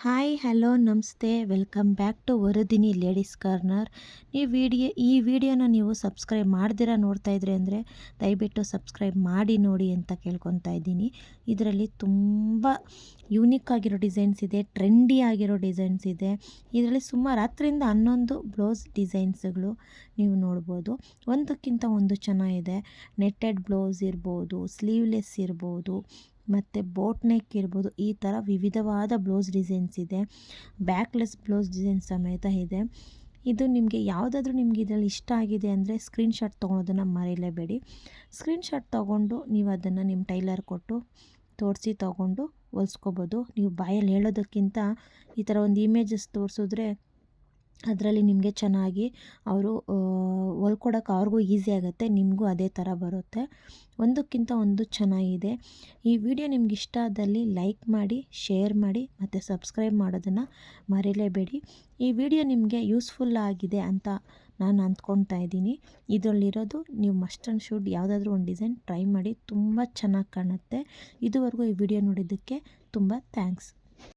Hi hello ನಮಸ್ತೆ welcome back to Varadini ladies corner. ಈ ವಿಡಿಯೋನ ನೀವು ಸಬ್ಸ್ಕ್ರೈಬ್ ಮಾಡ್ದಿರಾ ನೋಡ್ತಾ ಇದ್ರಿ ಅಂದರೆ ದಯವಿಟ್ಟು ಸಬ್ಸ್ಕ್ರೈಬ್ ಮಾಡಿ ನೋಡಿ ಅಂತ ಕೇಳ್ಕೊತಾ ಇದ್ದೀನಿ. ಇದರಲ್ಲಿ ತುಂಬ ಯೂನಿಕ್ ಆಗಿರೋ ಡಿಸೈನ್ಸ್ ಇದೆ, ಟ್ರೆಂಡಿ ಆಗಿರೋ ಡಿಸೈನ್ಸ್ ಇದೆ. ಇದರಲ್ಲಿ ಸುಮಾರು 10ರಿಂದ 11 ಬ್ಲೌಸ್ ಡಿಸೈನ್ಸ್ಗಳು ನೀವು ನೋಡ್ಬೋದು. ಒಂದಕ್ಕಿಂತ ಒಂದು ಚೆನ್ನಾಗಿದೆ. ನೆಟ್ಟೆಡ್ ಬ್ಲೌಸ್ ಇರ್ಬೋದು, ಸ್ಲೀವ್ಲೆಸ್ ಇರ್ಬೋದು, ಮತ್ತು ಬೋಟ್ ನೆಕ್ ಇರ್ಬೋದು. ಈ ಥರ ವಿವಿಧವಾದ ಬ್ಲೌಸ್ ಡಿಸೈನ್ಸ್ ಇದೆ. ಬ್ಯಾಕ್ಲೆಸ್ ಬ್ಲೌಸ್ ಡಿಸೈನ್ ಸಮೇತ ಇದೆ. ಇದು ನಿಮಗೆ ಯಾವುದಾದ್ರೂ ನಿಮಗೆ ಇದರಲ್ಲಿ ಇಷ್ಟ ಆಗಿದೆ ಅಂದರೆ ಸ್ಕ್ರೀನ್ಶಾಟ್ ತೊಗೊಳೋದನ್ನು ಮರೀಲೇಬೇಡಿ. ಸ್ಕ್ರೀನ್ಶಾಟ್ ತೊಗೊಂಡು ನೀವು ಅದನ್ನು ನಿಮ್ಮ ಟೈಲರ್ ಕೊಟ್ಟು ತೋರಿಸಿ ತೊಗೊಂಡು ಹೊಲ್ಸ್ಕೊಬೋದು. ನೀವು ಬಾಯಲ್ಲಿ ಹೇಳೋದಕ್ಕಿಂತ ಈ ಥರ ಒಂದು ಇಮೇಜಸ್ ತೋರಿಸಿದ್ರೆ ಅದರಲ್ಲಿ ನಿಮಗೆ ಚೆನ್ನಾಗಿ ಅವರು ಹೊಲ್ಕೊಡೋಕೆ ಅವ್ರಿಗೂ ಈಸಿ ಆಗುತ್ತೆ, ನಿಮಗೂ ಅದೇ ಥರ ಬರುತ್ತೆ. ಒಂದಕ್ಕಿಂತ ಒಂದು ಚೆನ್ನಾಗಿದೆ. ಈ ವಿಡಿಯೋ ನಿಮ್ಗೆ ಇಷ್ಟ ಆದಲ್ಲಿ ಲೈಕ್ ಮಾಡಿ, ಶೇರ್ ಮಾಡಿ ಮತ್ತು ಸಬ್ಸ್ಕ್ರೈಬ್ ಮಾಡೋದನ್ನು ಮರೀಲೇಬೇಡಿ. ಈ ವಿಡಿಯೋ ನಿಮಗೆ ಯೂಸ್ಫುಲ್ ಆಗಿದೆ ಅಂತ ನಾನು ಅಂದ್ಕೊಳ್ತಾ ಇದ್ದೀನಿ. ಇದರಲ್ಲಿರೋದು ನೀವು ಮಸ್ಟ್ ಆ್ಯಂಡ್ ಶುಡ್ ಯಾವುದಾದ್ರೂ ಒಂದು ಡಿಸೈನ್ ಟ್ರೈ ಮಾಡಿ, ತುಂಬ ಚೆನ್ನಾಗಿ ಕಾಣುತ್ತೆ. ಇದುವರೆಗೂ ಈ ವಿಡಿಯೋ ನೋಡಿದ್ದಕ್ಕೆ ತುಂಬ ಥ್ಯಾಂಕ್ಸ್.